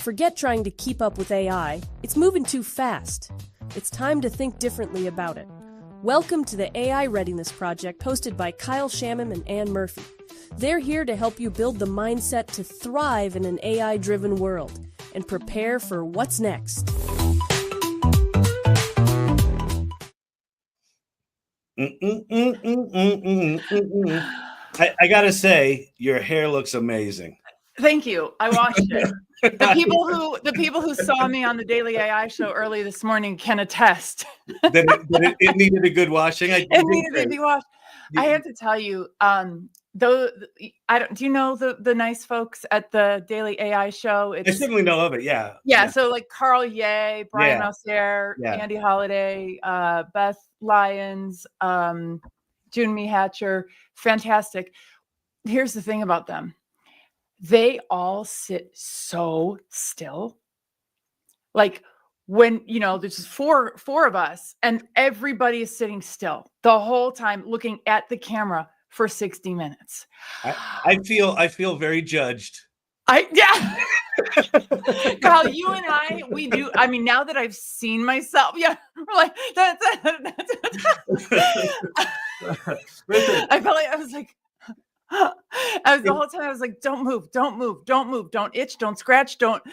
Forget trying to keep up with AI. It's moving too fast. It's time to think differently about it. Welcome to the AI Readiness Project, hosted by Kyle Shamim and Ann Murphy. They're here to help you build the mindset to thrive in an AI-driven world and prepare for what's next. I gotta say, your hair looks amazing. Thank you. I washed it. The people who saw me on the Daily AI show early this morning can attest. It needed a good washing. It needed to be washed. I have to tell you, do you know the nice folks at the Daily AI show? I certainly know of it. Yeah. So like Carl Ye, Brian Auster, Andy Holliday, Beth Lyons, June Mehatcher, fantastic. Here's the thing about them. They all sit so still. Like when, there's four of us and everybody is sitting still the whole time looking at the camera for 60 minutes. I feel very judged. Kyle, you and I, we do. I mean, now that I've seen myself, we're like, that's I felt like I was like, the whole time I was like, don't move, don't itch, don't scratch, don't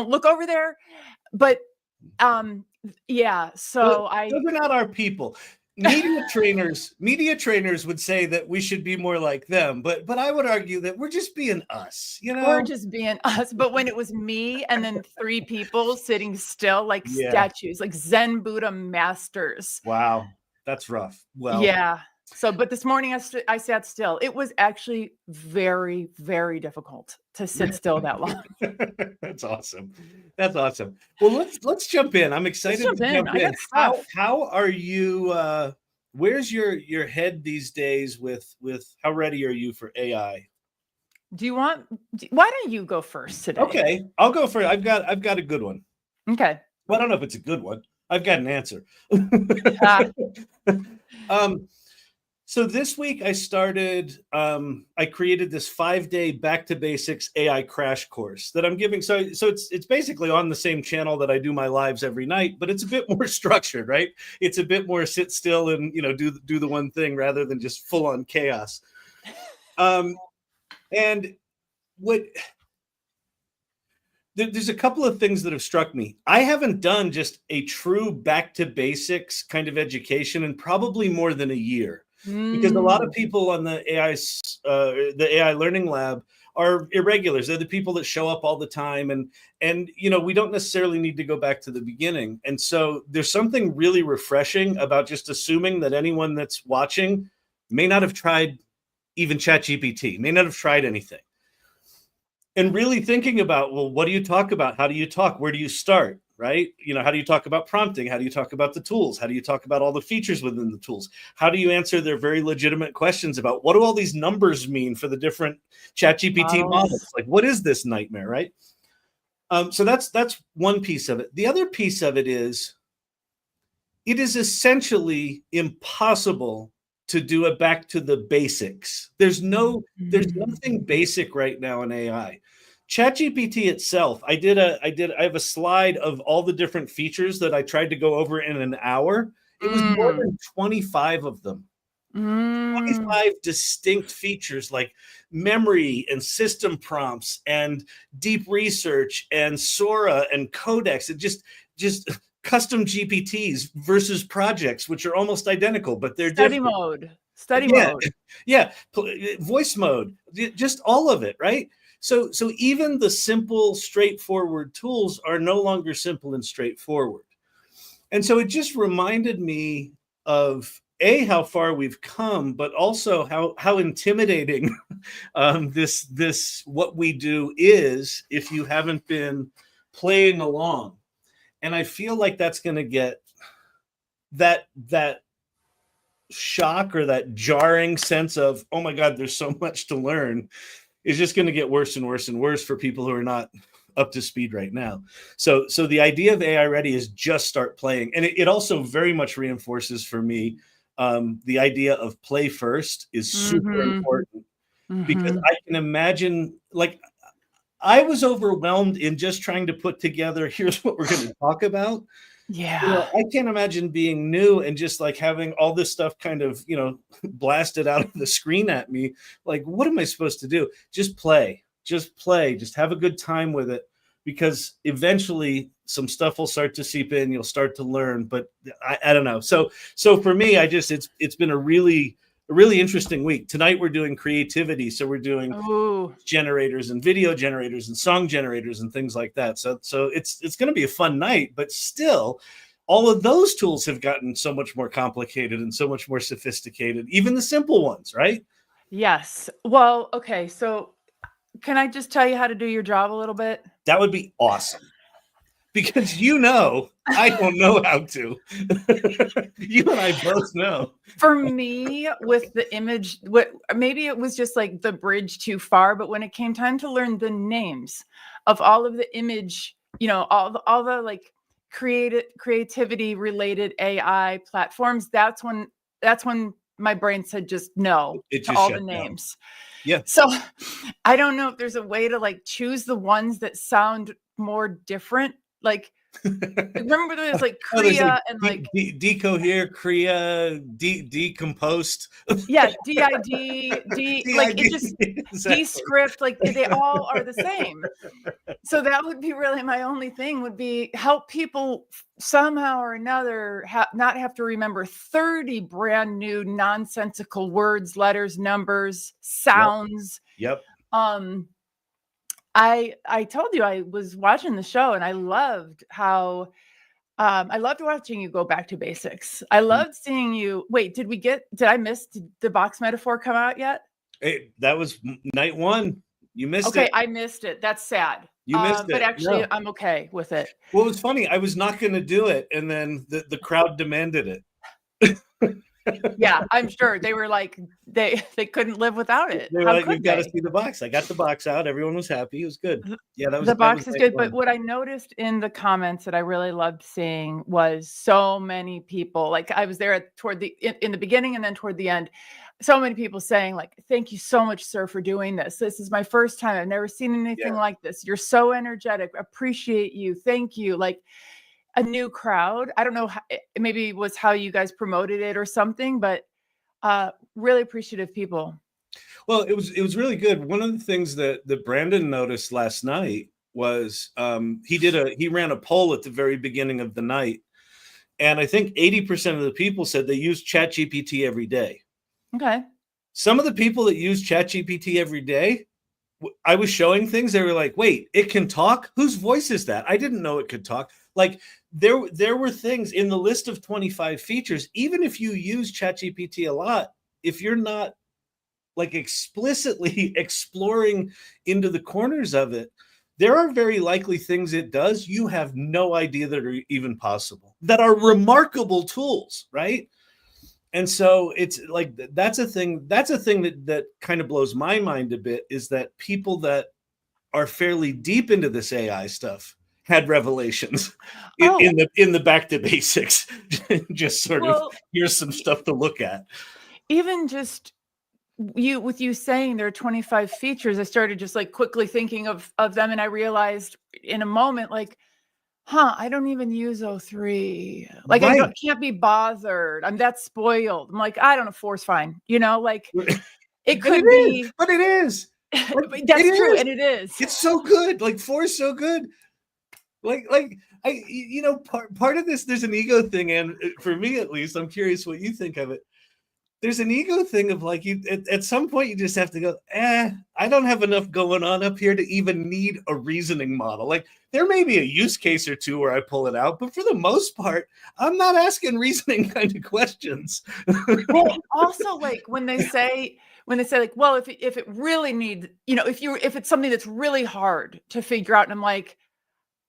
look over there. But so those are not our people. Media trainers would say that we should be more like them, but I would argue that we're just being us, We're just being us. But when it was me and then three people sitting still like statues, like Zen Buddha masters. Wow, that's rough. Well, yeah. So, but this morning I sat still. It was actually very, very difficult to sit still that long. That's awesome. Well, let's jump in. I'm excited to jump in. How are you? Where's your head these days with how ready are you for AI? Why don't you go first today? Okay, I'll go first. I've got a good one. Okay. Well, I don't know if it's a good one. I've got an answer. So this week I started, I created this 5-day back to basics AI crash course that I'm giving. So it's basically on the same channel that I do my lives every night, but it's a bit more structured, right? It's a bit more sit still and, do the one thing rather than just full on chaos. And there's a couple of things that have struck me. I haven't done just a true back to basics kind of education in probably more than a year. Because a lot of people on the AI Learning Lab are irregulars. They're the people that show up all the time, and we don't necessarily need to go back to the beginning. And so there's something really refreshing about just assuming that anyone that's watching may not have tried even ChatGPT, may not have tried anything, and really thinking about, well, what do you talk about? How do you talk? Where do you start? Right? How do you talk about prompting? How do you talk about the tools? How do you talk about all the features within the tools? How do you answer their very legitimate questions about what do all these numbers mean for the different ChatGPT models? Like, what is this nightmare, right? So that's one piece of it. The other piece of it is essentially impossible to do it back to the basics. There's nothing basic right now in AI. ChatGPT itself, I have a slide of all the different features that I tried to go over in an hour. It was more than 25 of them. 25 distinct features like memory and system prompts and deep research and Sora and Codex and just custom GPTs versus projects, which are almost identical, but they're different. Study mode. Yeah. Voice mode, just all of it, right? So even the simple, straightforward tools are no longer simple and straightforward. And so it just reminded me of how far we've come, but also how intimidating this what we do is if you haven't been playing along. And I feel like that's going to get that shock or that jarring sense of, oh my God, there's so much to learn, is just going to get worse and worse and worse for people who are not up to speed right now. So the idea of AI Ready is just start playing. And it also very much reinforces for me the idea of play first is super important, because I can imagine, like, I was overwhelmed in just trying to put together, here's what we're going to talk about. Yeah. I can't imagine being new and just like having all this stuff kind of, blasted out of the screen at me. Like, what am I supposed to do? Just play, just have a good time with it, because eventually some stuff will start to seep in. You'll start to learn, but I don't know. So for me, it's been a really interesting week. Tonight we're doing creativity. So we're doing generators and video generators and song generators and things like that. So it's going to be a fun night, but still all of those tools have gotten so much more complicated and so much more sophisticated, even the simple ones, right? Yes. Well, okay. So can I just tell you how to do your job a little bit? That would be awesome. Because I don't know how to. You and I both know. For me, with the image, maybe it was just like the bridge too far, but when it came time to learn the names of all of the image, all the like creativity related AI platforms, that's when my brain said just no to all the names. Yeah. So I don't know if there's a way to like choose the ones that sound more different. Like, remember there's like Kriya and like decohere, Kriya, decomposed. Yeah, DID, like it just exactly. Descript, like they all are the same. So that would be really my only thing, would be help people somehow or another not have to remember 30 brand new nonsensical words, letters, numbers, sounds. Yep. I told you I was watching the show and I loved how I loved watching you go back to basics. I loved seeing you. Wait, did I miss, did the box metaphor come out yet? That was night one. You missed it. Okay, I missed it. That's sad. You missed it. But actually, no. I'm okay with it. Well, it was funny. I was not going to do it, and then the crowd demanded it. Yeah, I'm sure they were like they couldn't live without it. They were like, "You've got to see the box." I got the box out. Everyone was happy. It was good. Yeah, the box is good. But what I noticed in the comments that I really loved seeing was so many people. Like I was there in the beginning and then toward the end. So many people saying like, "Thank you so much, sir, for doing this. This is my first time. I've never seen anything like this. You're so energetic. Appreciate you. Thank you." Like a new crowd. I don't know, maybe it was how you guys promoted it or something, but really appreciative people. Well, it was really good. One of the things that Brandon noticed last night was he ran a poll at the very beginning of the night, and I think 80% of the people said they use ChatGPT every day. Okay. Some of the people that use ChatGPT every day, I was showing things, they were like, "Wait, it can talk? Whose voice is that? I didn't know it could talk." Like there were things in the list of 25 features, even if you use ChatGPT a lot, if you're not like explicitly exploring into the corners of it, there are very likely things it does you have no idea that are even possible, that are remarkable tools, right? And so it's like that's a thing that kind of blows my mind a bit, is that people that are fairly deep into this AI stuff had revelations in the back to basics. Just sort of, here's some stuff to look at. Even just with you saying there are 25 features, I started just like quickly thinking of them, and I realized in a moment, like, I don't even use O3. Like, right. I can't be bothered. I'm that spoiled. I'm like, I don't know, 4's fine. Like it could be. But it is. That's true. And it is. It's so good. Like 4 is so good. Like part of this, there's an ego thing. And for me, at least, I'm curious what you think of it. There's an ego thing of like, at some point you just have to go, I don't have enough going on up here to even need a reasoning model. Like there may be a use case or two where I pull it out, but for the most part, I'm not asking reasoning kind of questions. Well, also like when they say like, well, if it really needs, if it's something that's really hard to figure out, and I'm like,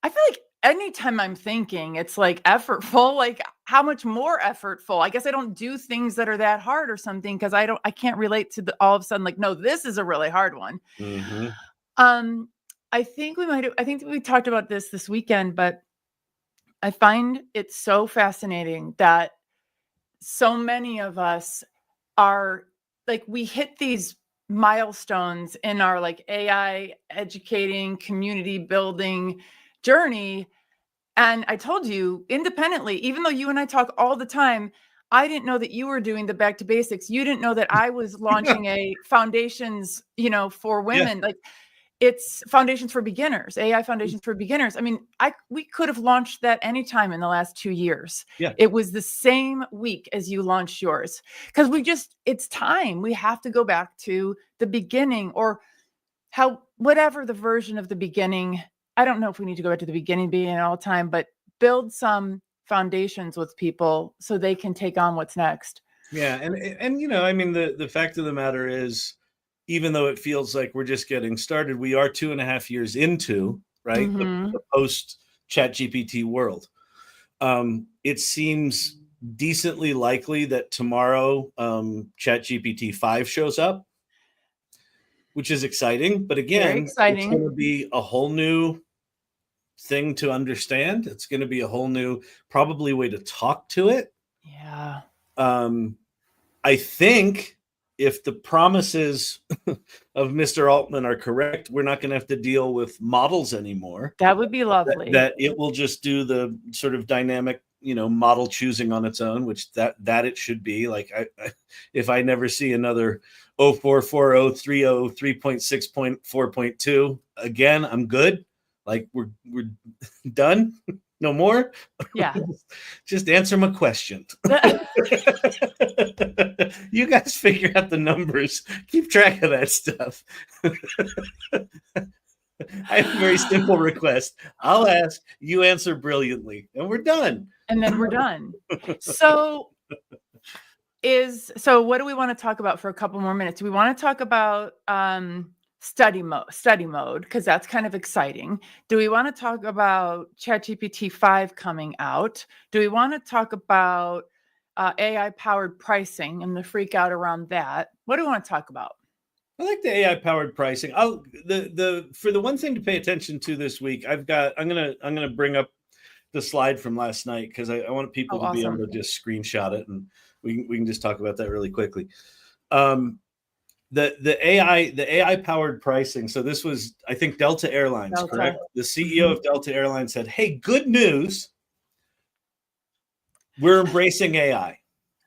I feel like anytime I'm thinking it's like effortful, like how much more effortful? I guess I don't do things that are that hard or something, because I can't relate to all of a sudden like, no, this is a really hard one. Mm-hmm. I think we talked about this weekend, but I find it so fascinating that so many of us are like, we hit these milestones in our like AI educating, community building journey. And I told you independently, even though you and I talk all the time, I didn't know that you were doing the back to basics. You didn't know that I was launching a foundations, for women. Like, it's foundations for beginners, AI foundations for beginners. I mean, we could have launched that anytime in the last 2 years. Yeah. It was the same week as you launched yours, because it's time. We have to go back to the beginning, or whatever the version of the beginning. I don't know if we need to go back to the beginning all the time, but build some foundations with people so they can take on what's next. Yeah. And I mean, the fact of the matter is, even though it feels like we're just getting started, we are 2.5 years into, right, the post ChatGPT world. It seems decently likely that tomorrow ChatGPT 5 shows up, which is exciting. But again, it's going to be a whole new thing to understand. It's going to be a whole new, probably, way to talk to it. Yeah. I think if the promises of Mr. Altman are correct, we're not going to have to deal with models anymore. That would be lovely. That it will just do the sort of dynamic, model choosing on its own, which that it should be. Like, if I never see another 044030 3.6.4.2 again, I'm good. Like, we're done. No more. Yeah. Just answer my question. You guys figure out the numbers. Keep track of that stuff. I have a very simple request. I'll ask, you answer brilliantly, and we're done. And then we're done. So what do we want to talk about for a couple more minutes? Do we want to talk about study mode, because that's kind of exciting? Do we want to talk about ChatGPT 5 coming out? Do we want to talk about AI powered pricing and the freak out around that? What do we want to talk about? I like the AI powered pricing. For the one thing to pay attention to this week, I'm gonna bring up the slide from last night, because I want people to be able to just screenshot it, and we can just talk about that really quickly. The AI powered pricing. So this was, I think, Delta Airlines, correct? The CEO of Delta Airlines said, "Hey, good news. We're embracing AI,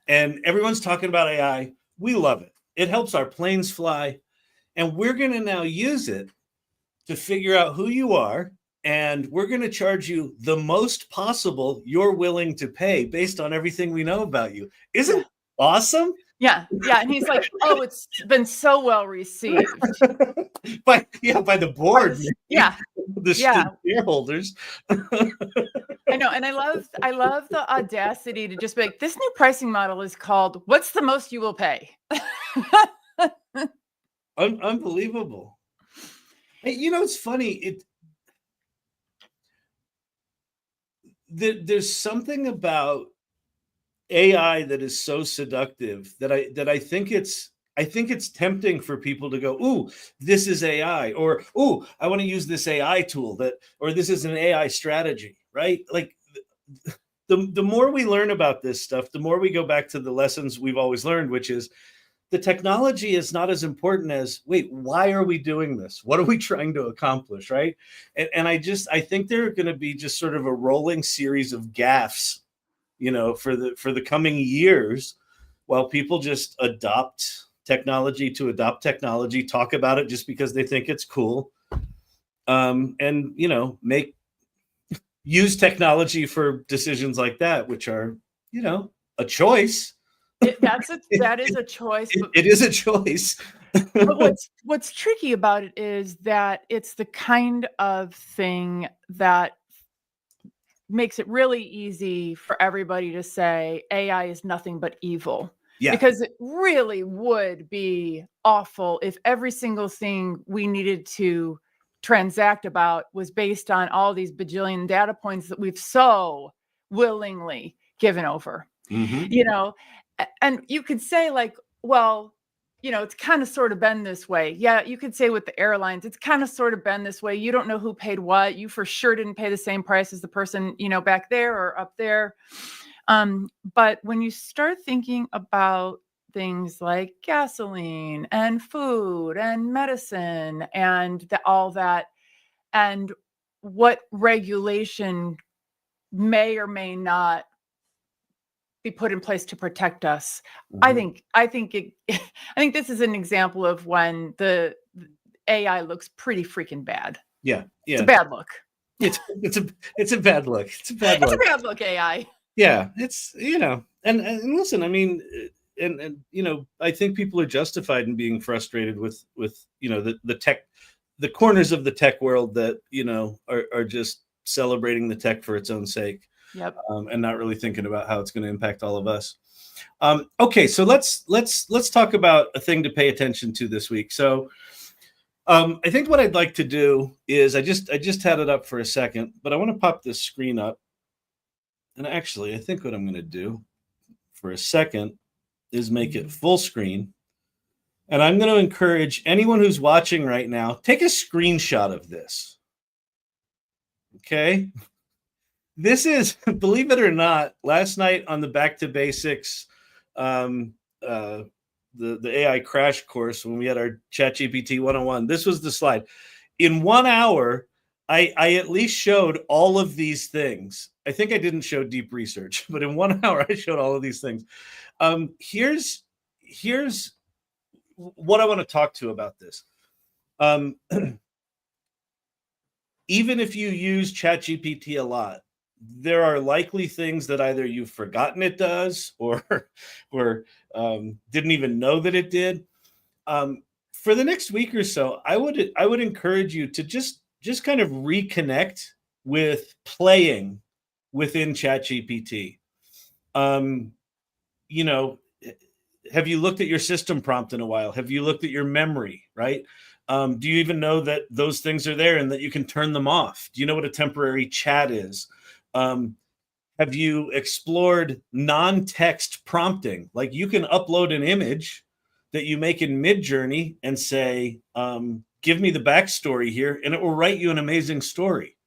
and everyone's talking about AI. We love it. It helps our planes fly, and we're going to now use it to figure out who you are, and we're going to charge you the most possible you're willing to pay based on everything we know about you." Isn't awesome? Yeah. And he's like, "Oh, it's been so well received by the board, the shareholders." I know, and I love the audacity to just be like, this new pricing model is called "What's the most you will pay?" Unbelievable. Hey, it's funny. There's something about AI that is so seductive that I think it's tempting for people to go, "Ooh, this is AI," or "Ooh, I want to use this AI tool or this is an AI strategy," right? Like, the more we learn about this stuff, the more we go back to the lessons we've always learned, which is the technology is not as important as, wait, why are we doing this? What are we trying to accomplish, right? And I think there are going to be just sort of a rolling series of gaffes, for the coming years, while people just adopt technology, talk about it just because they think it's cool, and use technology for decisions like that, which are, a choice. That is a choice. It is a choice. But what's tricky about it is that it's the kind of thing that makes it really easy for everybody to say AI is nothing but evil. Yeah. Because it really would be awful if every single thing we needed to transact about was based on all these bajillion data points that we've so willingly given over. And you could say, like, well, it's kind of sort of been this way. Yeah, you could say with the airlines, it's kind of sort of been this way. You don't know who paid what. You for sure didn't pay the same price as the person, back there or up there. But when you start thinking about things like gasoline and food and medicine and all that, and what regulation may or may not be put in place to protect us. Mhm. I think this is an example of when the AI looks pretty freaking bad. Yeah. It's a bad look. It's a bad look. It's a bad look. It's a bad look, AI. Yeah, it's and listen, I mean, and I think people are justified in being frustrated with the tech, the corners of the tech world that are just celebrating the tech for its own sake. Yep. And not really thinking about how it's going to impact all of us. Okay, so let's talk about a thing to pay attention to this week. So I think what I'd like to do is I just had it up for a second, but I want to pop this screen up. And actually, I think what I'm going to do for a second is make it full screen. And I'm going to encourage anyone who's watching right now, take a screenshot of this. Okay. This is, believe it or not, last night on the Back to Basics, the AI crash course, when we had our ChatGPT 101, this was the slide. In 1 hour, I at least showed all of these things. I think I didn't show deep research, but in 1 hour, I showed all of these things. Here's what I want to talk to about this. Even if you use ChatGPT a lot, there are likely things that either you've forgotten it does or didn't even know that it did. For the next week or so, I would encourage you to just kind of reconnect with playing within ChatGPT. Have you looked at your system prompt in a while? Have you looked at your memory, right? Do you even know that those things are there and that you can turn them off? Do you know what a temporary chat is? Have you explored non-text prompting? Like, you can upload an image that you make in Midjourney and say, give me the backstory here, and it will write you an amazing story,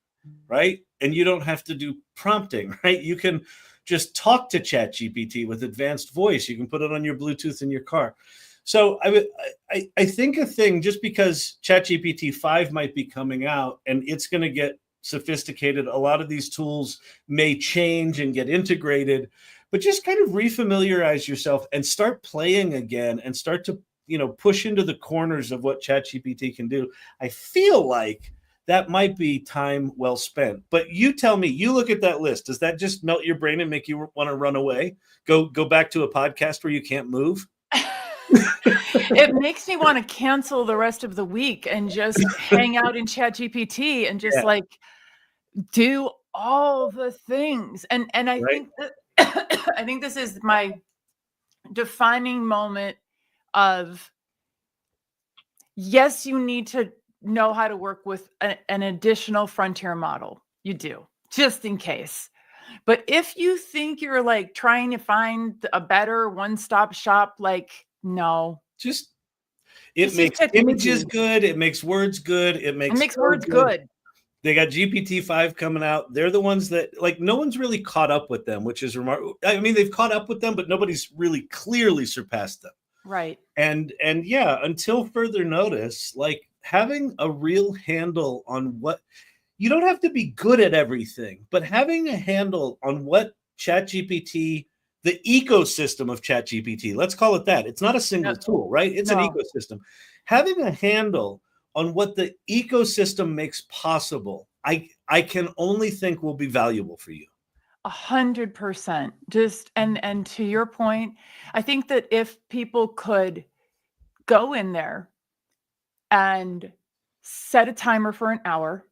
right? And you don't have to do prompting, right? You can just talk to ChatGPT with advanced voice. You can put it on your Bluetooth in your car. So I think a thing, just because ChatGPT 5 might be coming out and it's going to get sophisticated, a lot of these tools may change and get integrated, but just kind of refamiliarize yourself and start playing again and start to push into the corners of what ChatGPT can do. I feel like that might be time well spent. But you tell me, you look at that list, does that just melt your brain and make you want to run away, go back to a podcast where you can't move? It makes me want to cancel the rest of the week and just hang out in ChatGPT and just do all the things. And I think that I think this is my defining moment of, yes, you need to know how to work with an additional frontier model. You do, just in case. But if you think you're like trying to find a better one-stop shop, like, no. It makes images good. It makes words good. It makes words good. They got GPT-5 coming out. They're the ones that, like, no one's really caught up with them, which is remarkable. I mean, they've caught up with them, but nobody's really clearly surpassed them. Right. And yeah, until further notice, like, having a real handle on what, you don't have to be good at everything, but having a handle on what ChatGPT, the ecosystem of ChatGPT, let's call it that. It's not a single tool, right? It's an ecosystem. Having a handle on what the ecosystem makes possible, I can only think will be valuable for you. 100%. Just and to your point, I think that if people could go in there and set a timer for an hour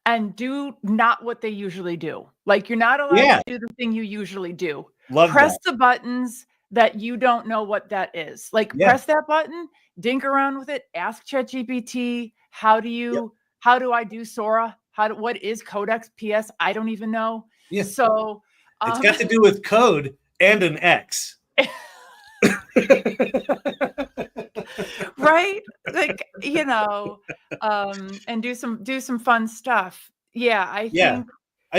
and do not what they usually do. Like, you're not allowed to do the thing you usually do. Press the buttons that you don't know what that is. Like, press that button, dink around with it, ask ChatGPT, how do I do Sora? What is Codex PS? I don't even know. Yeah. So it's got to do with code and an X. Right? Like, and do some fun stuff. Yeah, I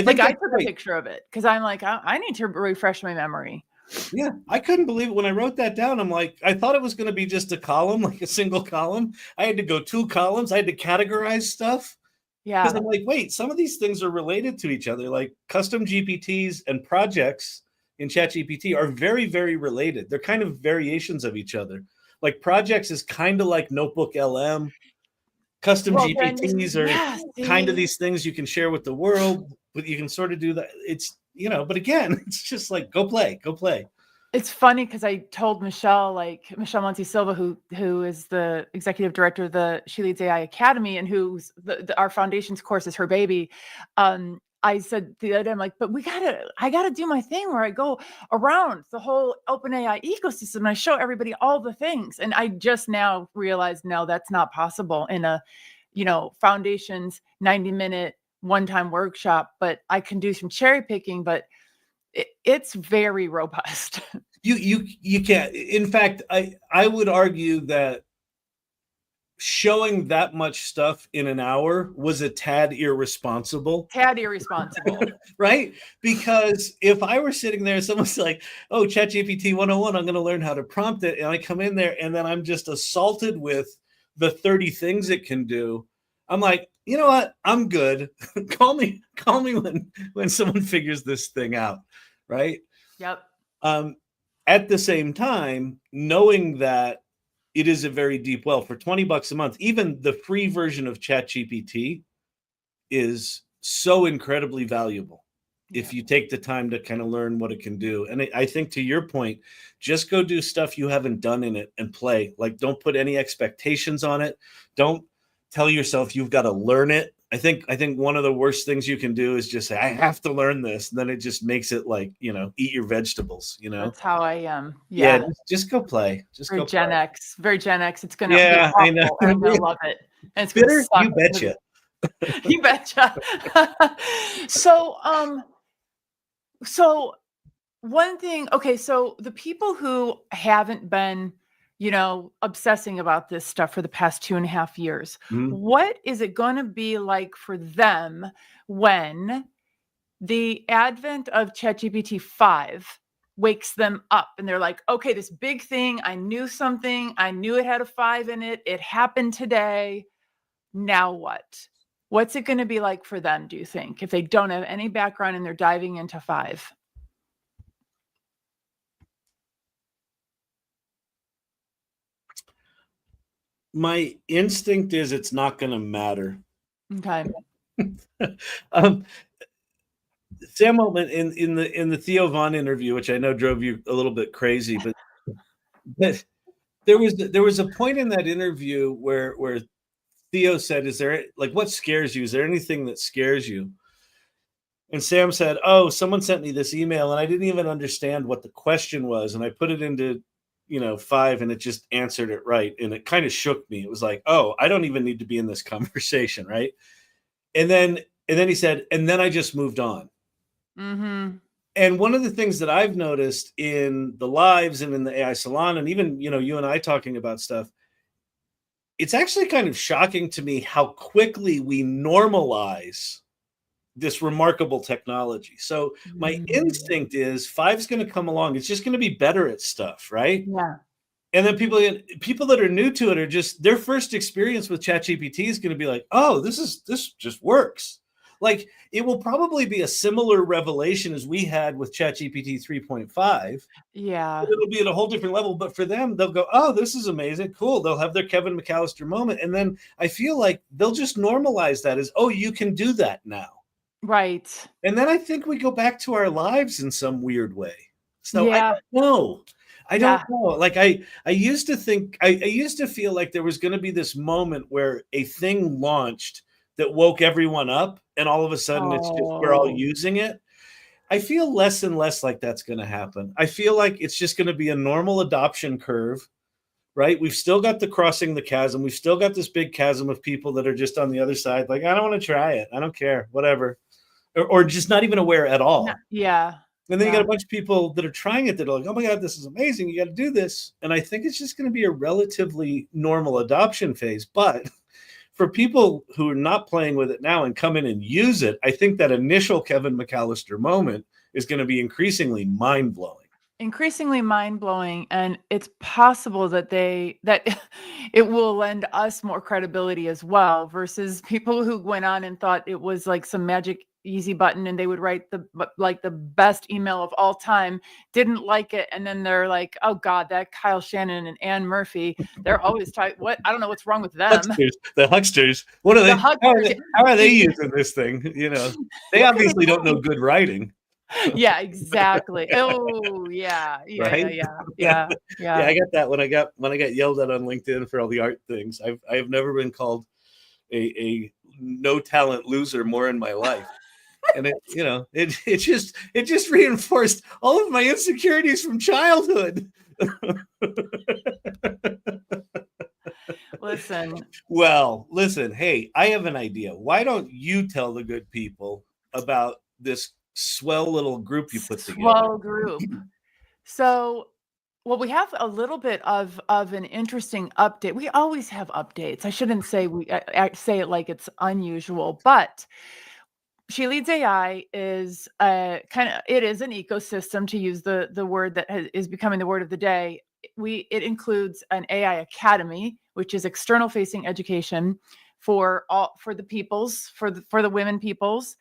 think I took a picture of it because I'm like, I need to refresh my memory. Yeah, I couldn't believe it when I wrote that down. I'm like, I thought it was going to be just a column, like a single column. I had to go 2 columns. I had to categorize stuff. Because Yeah. I'm like, wait, some of these things are related to each other. Like custom GPTs and projects in ChatGPT are very, very related. They're kind of variations of each other. Like projects is kind of like Notebook LM. Custom Well, then, GPTs are yeah, kind of see? these things you can share with the world, but you can sort of do that. It's, but again, it's just like, go play. It's funny because I told Michelle Monte Silva, who is the executive director She Leads AI Academy, and who's our foundations course is her baby. I said the other day, I'm like, but I gotta do my thing where I go around the whole OpenAI ecosystem and I show everybody all the things. And I just now realized, no, that's not possible in a, foundations 90-minute one-time workshop, but I can do some cherry picking, but it's very robust. You can't. In fact, I would argue that showing that much stuff in an hour was a tad irresponsible. Right? Because if I were sitting there and someone's like, oh, ChatGPT 101, I'm going to learn how to prompt it. And I come in there and then I'm just assaulted with the 30 things it can do. I'm like, you know what? I'm good. call me when someone figures this thing out. Right. Yep. At the same time, knowing that it is a very deep well for $20 a month, even the free version of ChatGPT is so incredibly valuable. Yeah. If you take the time to kind of learn what it can do. And I think to your point, just go do stuff you haven't done in it and play. Like, don't put any expectations on it. Don't tell yourself you've got to learn it. I think one of the worst things you can do is just say, I have to learn this. And then it just makes it like, eat your vegetables, That's how I am. Yeah. Just go play. Very Gen X. It's going to be awful. I know. I'm going to love it. And it's bitter, you betcha. You betcha. So one thing, okay, so the people who haven't been, obsessing about this stuff for the past 2.5 years, what is it going to be like for them when the advent of ChatGPT 5 wakes them up and they're like, okay, this big thing, I knew something, I knew it had a 5 in it, it happened today, now what? What's it going to be like for them, do you think, if they don't have any background and they're diving into 5? My instinct is it's not going to matter. Okay. Sam Altman in the Theo Von interview, which I know drove you a little bit crazy, but there was a point in that interview where Theo said, "Is there, like, what scares you? Is there anything that scares you?" And Sam said, "Oh, someone sent me this email and I didn't even understand what the question was, and I put it into 5 and it just answered it right, and it kind of shook me. It was like, oh, I don't even need to be in this conversation, right?" And then he said, and then I just moved on. Mm-hmm. And one of the things that I've noticed in the lives and in the AI salon, and even, you and I talking about stuff, it's actually kind of shocking to me how quickly we normalize this remarkable technology. So my instinct is 5's going to come along. It's just going to be better at stuff, right? Yeah. And then people that are new to it are just, their first experience with ChatGPT is going to be like, oh, this just works. Like, it will probably be a similar revelation as we had with ChatGPT 3.5. Yeah. It'll be at a whole different level, but for them, they'll go, oh, this is amazing. Cool. They'll have their Kevin McAllister moment. And then I feel like they'll just normalize that as, oh, you can do that now. Right. And then I think we go back to our lives in some weird way. So yeah. I don't know. Like, I used to think, I used to feel like there was going to be this moment where a thing launched that woke everyone up, and all of a sudden it's just, we're all using it. I feel less and less like that's going to happen. I feel like it's just going to be a normal adoption curve, right? We've still got the crossing the chasm. We've still got this big chasm of people that are just on the other side. Like, I don't want to try it. I don't care, whatever. Or just not even aware at all. Yeah. And then you got a bunch of people that are trying it that are like, oh my God, this is amazing. You got to do this. And I think it's just going to be a relatively normal adoption phase. But for people who are not playing with it now and come in and use it, I think that initial Kevin McAllister moment is going to be increasingly mind-blowing. increasingly mind-blowing, and it's possible that it will lend us more credibility as well, versus people who went on and thought it was like some magic easy button and they would write the best email of all time, didn't like it, and then they're like, oh god, that Kyle Shannon and Ann Murphy, they're always what, I don't know what's wrong with them. The hucksters, what are The they, hucksters. how are they using this thing? They obviously don't know good writing. Yeah, exactly. Oh, yeah. Right? Yeah. I got that when I got yelled at on LinkedIn for all the art things. I've never been called a no talent loser more in my life. And it just reinforced all of my insecurities from childhood. Listen, hey, I have an idea. Why don't you tell the good people about this swell little group you put together? Swell group. So, well, we have a little bit of an interesting update. We always have updates. I shouldn't say I say it like it's unusual, but She Leads AI is it is an ecosystem, to use the word that is becoming the word of the day. It includes an AI academy, which is external facing education for the peoples, for the women peoples.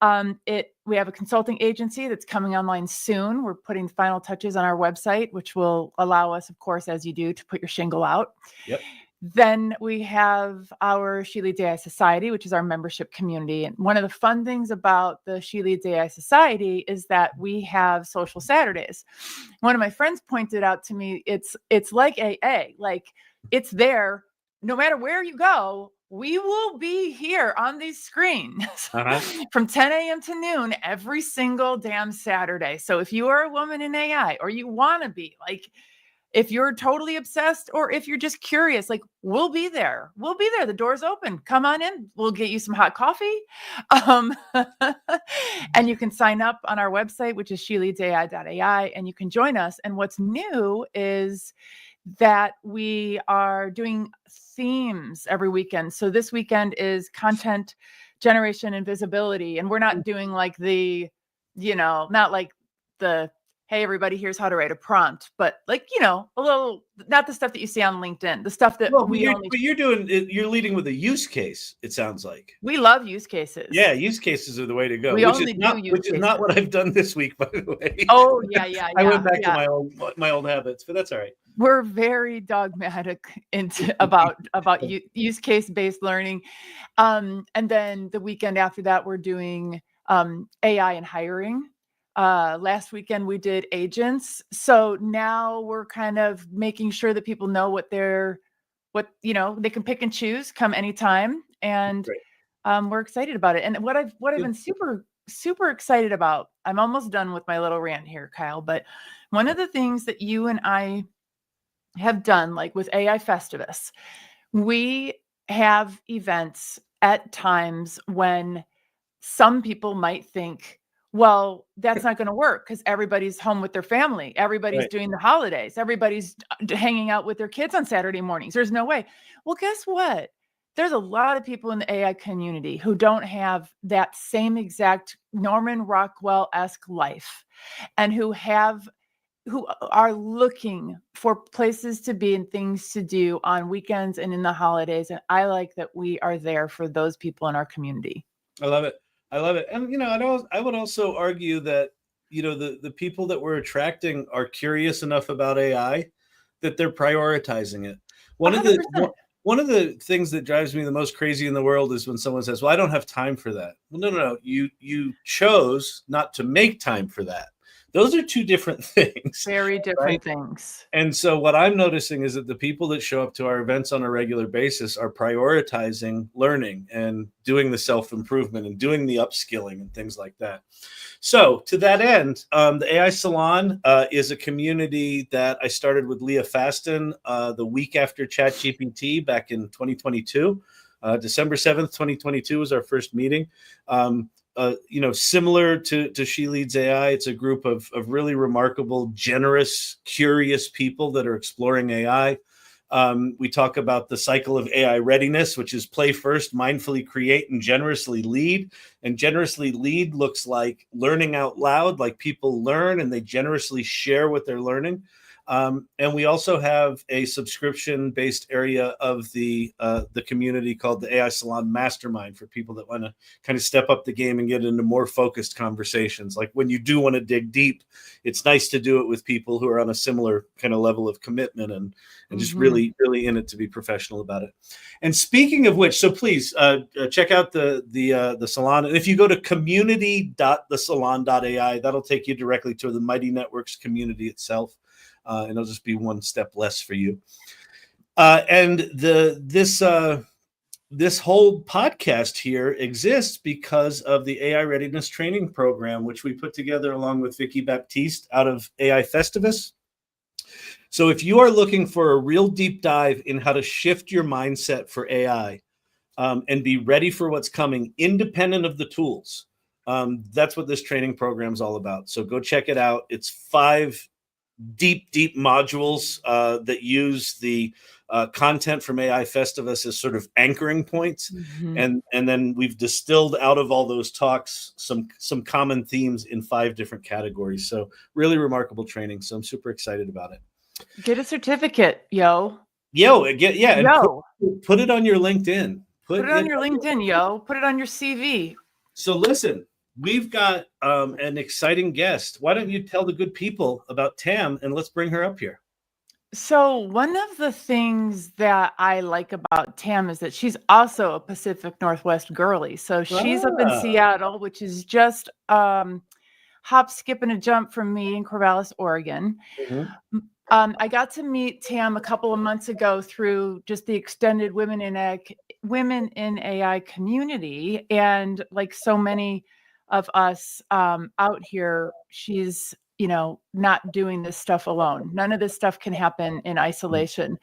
We have a consulting agency that's coming online soon. We're putting final touches on our website, which will allow us, of course, as you do, to put your shingle out. Yep. Then we have our She Leads AI Society, which is our membership community. And one of the fun things about the She Leads AI Society is that we have social Saturdays. One of my friends pointed out to me, it's like AA, like it's there no matter where you go. We will be here on these screens from 10 a.m. to noon every single damn Saturday. So if you are a woman in AI, or you want to be, like, if you're totally obsessed, or if you're just curious, like, we'll be there. We'll be there. The door's open. Come on in. We'll get you some hot coffee. And you can sign up on our website, which is sheleadsai.ai, and you can join us. And what's new is that we are doing themes every weekend. So this weekend is content generation and visibility. And we're not doing like not like the, hey, everybody, here's how to write a prompt, but like, a little, not the stuff that you see on LinkedIn, the stuff that you're leading with a use case. It sounds like we love use cases. Yeah. Use cases are the way to go, which is not what I've done this week, by the way. Oh yeah. I went back to my old habits, but that's all right. We're very dogmatic about use case based learning. And then the weekend after that, we're doing AI and hiring. Last weekend we did agents. So now we're kind of making sure that people know they can pick and choose, come anytime. And we're excited about it. And what I've been super, super excited about, I'm almost done with my little rant here, Kyle, but one of the things that you and I have done, like with AI Festivus, we have events at times when some people might think, well, that's not going to work because everybody's home with their family. Everybody's doing the holidays. Everybody's hanging out with their kids on Saturday mornings. There's no way. Well, guess what? There's a lot of people in the AI community who don't have that same exact Norman Rockwell-esque life, and who are looking for places to be and things to do on weekends and in the holidays. And I like that we are there for those people in our community. I love it. And, I would also argue that, the people that we're attracting are curious enough about AI that they're prioritizing it. One of the things that drives me the most crazy in the world is when someone says, well, I don't have time for that. Well, no. You chose not to make time for that. Those are two different things. Very different things. And so what I'm noticing is that the people that show up to our events on a regular basis are prioritizing learning and doing the self-improvement and doing the upskilling and things like that. So to that end, the AI Salon is a community that I started with Leah Fasten the week after ChatGPT back in 2022. December 7th, 2022 was our first meeting. Similar to She Leads AI, it's a group of really remarkable, generous, curious people that are exploring AI. We talk about the cycle of AI readiness, which is play first, mindfully create, and generously lead. And generously lead looks like learning out loud, like people learn and they generously share what they're learning. And we also have a subscription-based area of the community called the AI Salon Mastermind for people that want to kind of step up the game and get into more focused conversations. Like when you do want to dig deep, it's nice to do it with people who are on a similar kind of level of commitment and just really in it to be professional about it. And speaking of which, so please check out the salon. And if you go to community.thesalon.ai, that'll take you directly to the Mighty Networks community itself. And it'll just be one step less for you. And this whole podcast here exists because of the AI Readiness Training Program, which we put together along with Vicky Baptiste out of AI Festivus. So if you are looking for a real deep dive in how to shift your mindset for AI and be ready for what's coming, independent of the tools, that's what this training program is all about. So go check it out. It's 5 deep modules that use the content from AI Festivus as sort of anchoring points. And then we've distilled out of all those talks some common themes in 5 different categories. So really remarkable training. So I'm super excited about it. Get a certificate, yo. Yo. Put it on your LinkedIn. Put it on your LinkedIn, yo. Put it on your CV. So listen, we've got an exciting guest. Why don't you tell the good people about Tam and let's bring her up here. So one of the things that I like about Tam is that she's also a Pacific Northwest girly. So she's up in Seattle, which is just hop, skip, and a jump from me in Corvallis, Oregon. I got to meet Tam a couple of months ago through just the extended Women in AI community. And like so many of us out here, she's, not doing this stuff alone. None of this stuff can happen in isolation.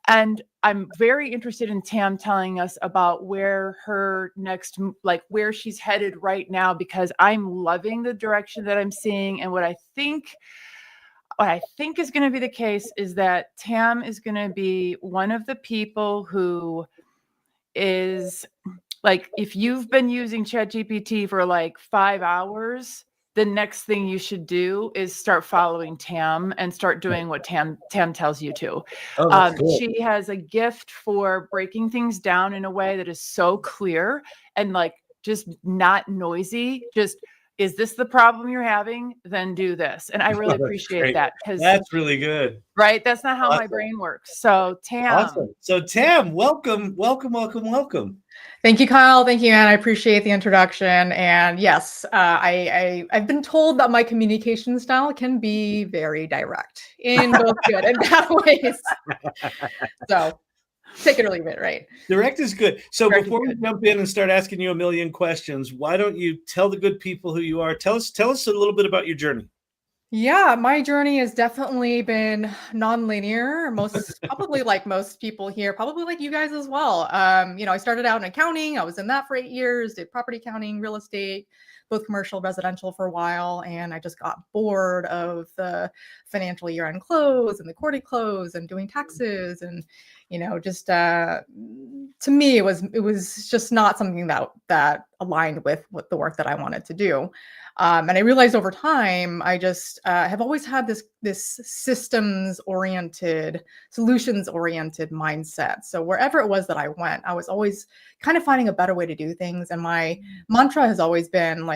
And I'm very interested in Tam telling us about where her next, where she's headed right now, because I'm loving the direction that I'm seeing. And what I think is going to be the case is that Tam is going to be one of the people who is like, if you've been using ChatGPT for 5 hours, the next thing you should do is start following Tam and start doing what Tam tells you to. Cool. She has a gift for breaking things down in a way that is so clear and just not noisy. Just, is this the problem you're having? Then do this. And I really appreciate that, because that's really good. Right? That's not how my brain works. So Tam. Awesome. So Tam, welcome. Thank you, Kyle. Thank you, Anne. I appreciate the introduction. And yes, I've been told that my communication style can be very direct in both good and bad ways. So take it or leave it, right? Direct is good. So before we jump in and start asking you a million questions, why don't you tell the good people who you are? Tell us a little bit about your journey. Yeah, my journey has definitely been non-linear. Probably like most people here, probably like you guys as well. I started out in accounting. I was in that for 8 years, did property accounting, real estate, both commercial, residential for a while. And I just got bored of the financial year-end close and the quarterly close and doing taxes. And, just to me, it was just not something that aligned with what the work that I wanted to do. And I realized over time, I just have always had this systems-oriented, solutions-oriented mindset. So wherever it was that I went, I was always kind of finding a better way to do things. And my mantra has always been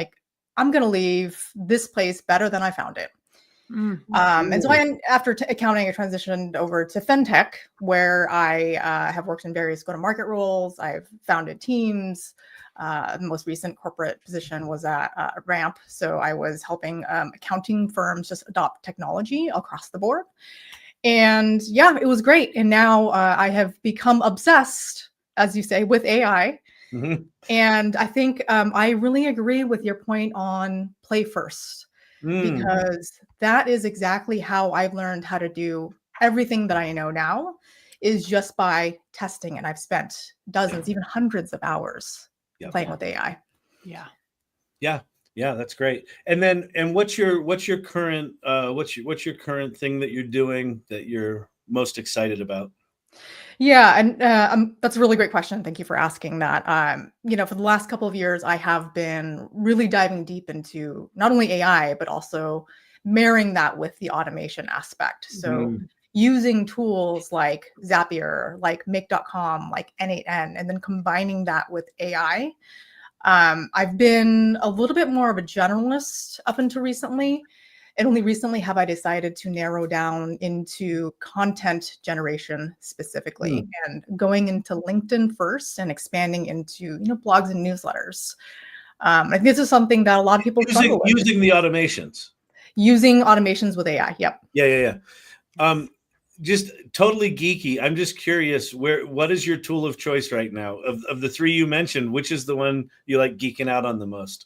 I'm going to leave this place better than I found it. And so after accounting, I transitioned over to FinTech, where I have worked in various go-to-market roles. I've founded teams. The most recent corporate position was at Ramp. So I was helping accounting firms just adopt technology across the board. And yeah, it was great. And now I have become obsessed, as you say, with AI. And I think I really agree with your point on play first, because that is exactly how I've learned how to do everything that I know now, is just by testing. And I've spent dozens, even hundreds of hours playing with AI. Yeah, that's great. And what's your current thing that you're doing that you're most excited about? Yeah, and that's a really great question. Thank you for asking that. For the last couple of years, I have been really diving deep into not only AI, but also marrying that with the automation aspect. So using tools like Zapier, like Make.com, like N8N, and then combining that with AI. I've been a little bit more of a generalist up until recently. And only recently have I decided to narrow down into content generation specifically and going into LinkedIn first and expanding into, blogs and newsletters. I think this is something that a lot of people struggle with. Using the automations. Using automations with AI. Yep. Yeah. Just totally geeky. I'm just curious, what is your tool of choice right now? Of the three you mentioned, which is the one you like geeking out on the most?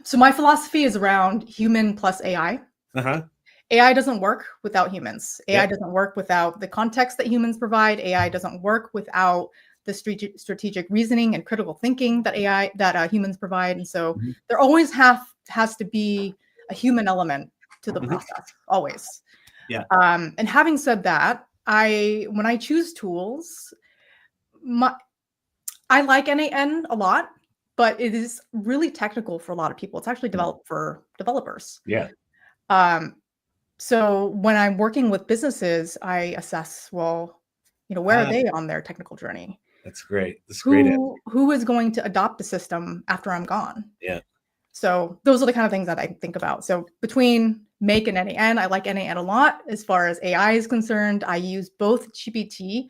So my philosophy is around human plus AI. AI doesn't work without humans. AI doesn't work without the context that humans provide. AI doesn't work without the strategic reasoning and critical thinking that humans provide. And so there always has to be a human element to the process, always. Yeah. And having said that, when I choose tools, I like N8N a lot, but it is really technical for a lot of people. It's actually developed for developers. Yeah. So when I'm working with businesses, I assess, where are they on their technical journey? That's great. That's great. Who is going to adopt the system after I'm gone? Yeah. So those are the kind of things that I think about. So between Make and N8N, I like N8N a lot. As far as AI is concerned, I use both GPT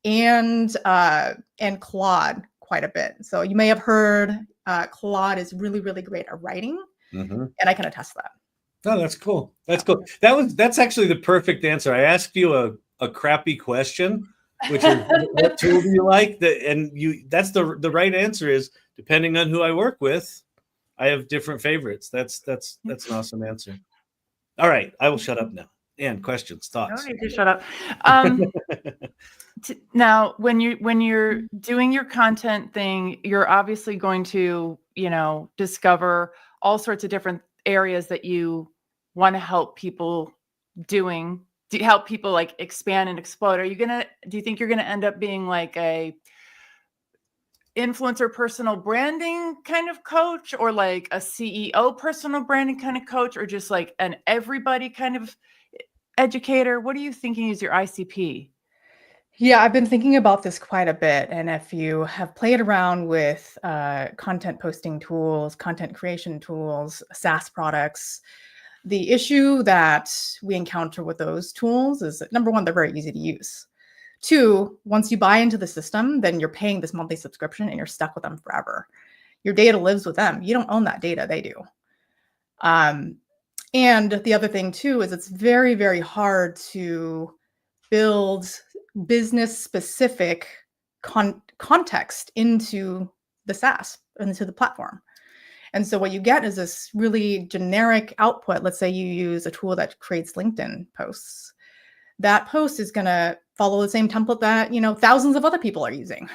and Claude quite a bit. So you may have heard Claude is really, really great at writing, and I can attest that. Oh, that's cool. That's cool. That's actually the perfect answer. I asked you a crappy question, which is what tool do you like? That's the right answer is depending on who I work with, I have different favorites. That's an awesome answer. All right, I will shut up now. And questions, thoughts. No need to shut up. Now, when you're doing your content thing, you're obviously going to, discover all sorts of different areas that you want to help people help people like expand and explode. Do you think you're going to end up being like a influencer personal branding kind of coach, or like a CEO personal branding kind of coach, or just like an everybody kind of educator? What are you thinking is your ICP? Yeah, I've been thinking about this quite a bit. And if you have played around with content posting tools, content creation tools, SaaS products, the issue that we encounter with those tools is that, number one, they're very easy to use. Two, once you buy into the system, then you're paying this monthly subscription and you're stuck with them forever. Your data lives with them. You don't own that data, they do. And the other thing too is it's very, very hard to build business specific context into the SaaS, into the platform. And so what you get is this really generic output. Let's say you use a tool that creates LinkedIn posts. That post is going to follow the same template that, thousands of other people are using.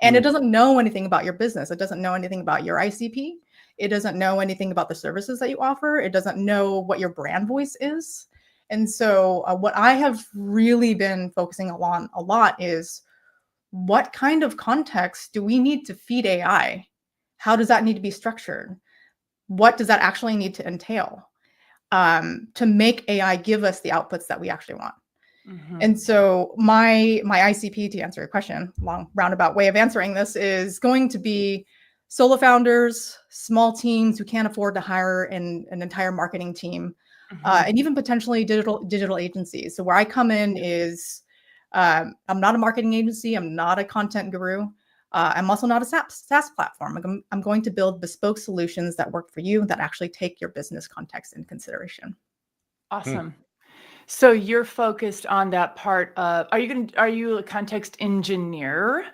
And it doesn't know anything about your business. It doesn't know anything about your ICP. It doesn't know anything about the services that you offer. It doesn't know what your brand voice is. And so what I have really been focusing on a lot is what kind of context do we need to feed AI? How does that need to be structured? What does that actually need to entail to make AI give us the outputs that we actually want? And so my ICP, to answer your question, long roundabout way of answering this, is going to be solo founders, small teams who can't afford to hire an entire marketing team, and even potentially digital agencies. So where I come in is I'm not a marketing agency. I'm not a content guru. I'm also not a SaaS platform. I'm going to build bespoke solutions that work for you, that actually take your business context into consideration. Awesome. So you're focused on that part of, are you a context engineer?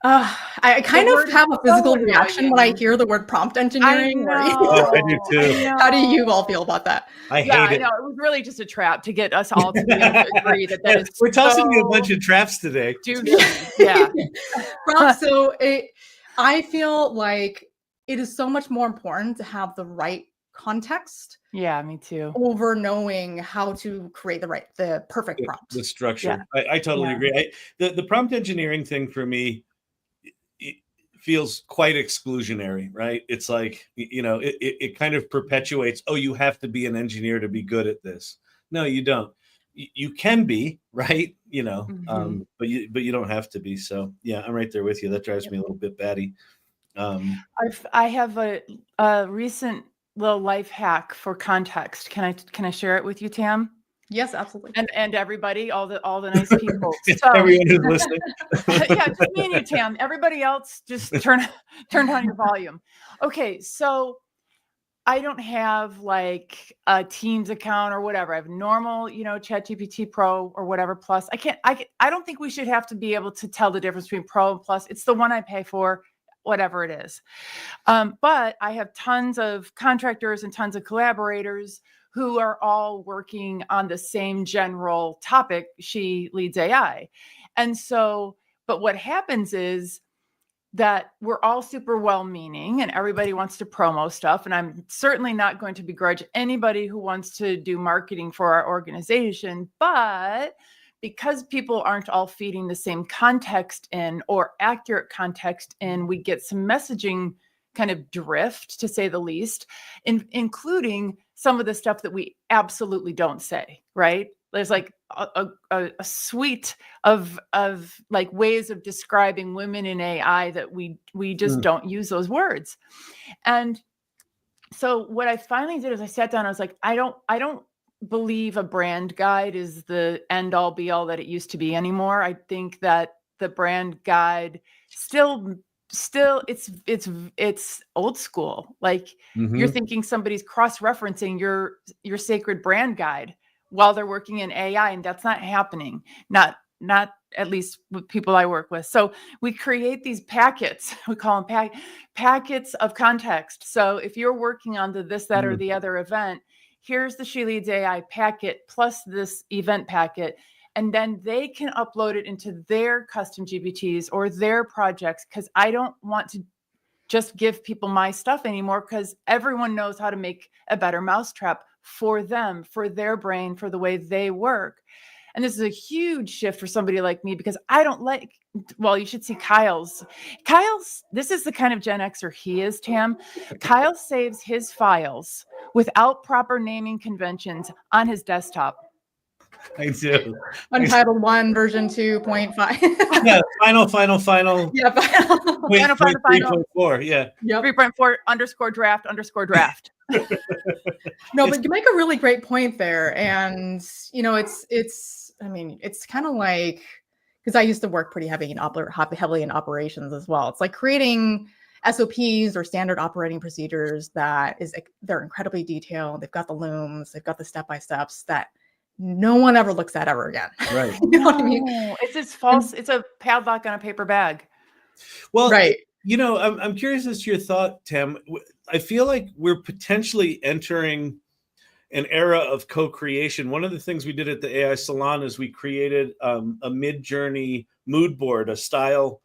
I kind of have a physical reaction when I hear the word prompt engineering. I do too. How do you all feel about that? I hate it. No, it was really just a trap to get us all to be able to agree that is. We're tossing you a bunch of traps today. Yeah. So I feel like it is so much more important to have the right context. Yeah, me too. Over knowing how to create the perfect prompt. The structure. Yeah. I totally agree. The prompt engineering thing for me, it feels quite exclusionary, right? It's like, it kind of perpetuates, oh, you have to be an engineer to be good at this. No, you don't. You can be, right? But you don't have to be. So yeah, I'm right there with you. That drives me a little bit batty. I have a recent little life hack for context. Can I share it with you, Tam? Yes, absolutely. And everybody, all the nice people. So, everyone who's listening. Yeah, just me and you, Tam. Everybody else, just turn down your volume. Okay, so I don't have like a Teams account or whatever. I have normal, ChatGPT Pro or whatever Plus. I don't think we should have to be able to tell the difference between Pro and Plus. It's the one I pay for, whatever it is. But I have tons of contractors and tons of collaborators who are all working on the same general topic. She leads AI. And so, but what happens is that we're all super well-meaning and everybody wants to promo stuff. And I'm certainly not going to begrudge anybody who wants to do marketing for our organization. But because people aren't all feeding the same context in or accurate context in, we get some messaging kind of drift, to say the least, including some of the stuff that we absolutely don't say, right? There's like a suite of like ways of describing women in AI that we just don't use those words. And so what I finally did is I sat down, I was like, I don't believe a brand guide is the end all be all that it used to be anymore. I think that the brand guide still it's old school. Like you're thinking somebody's cross-referencing your sacred brand guide while they're working in AI, and that's not happening. Not at least with people I work with. So we create these packets. We call them packets of context. So if you're working on the this, that, or the other event, here's the She Leads AI packet plus this event packet. And then they can upload it into their custom GPTs or their projects, because I don't want to just give people my stuff anymore, because everyone knows how to make a better mousetrap for them, for their brain, for the way they work. And this is a huge shift for somebody like me, because I don't like, well, you should see Kyle's, this is the kind of Gen Xer he is, Tam. Kyle saves his files without proper naming conventions on his desktop. I do. Untitled 1 version 2.5. Yeah, final. Yeah, final. 3.4. Yeah. Yep. 3.4 _draft. No, but you make a really great point there. And, it's kind of like, because I used to work pretty heavily in operations as well. It's like creating SOPs or standard operating procedures they're incredibly detailed. They've got the looms, they've got the step-by-steps that no one ever looks at ever again. Right. You know what I mean? It's just false. It's a padlock on a paper bag. Well, right. I'm curious as to your thought, Tam. I feel like we're potentially entering an era of co-creation. One of the things we did at the AI Salon is we created a mid-journey mood board, a style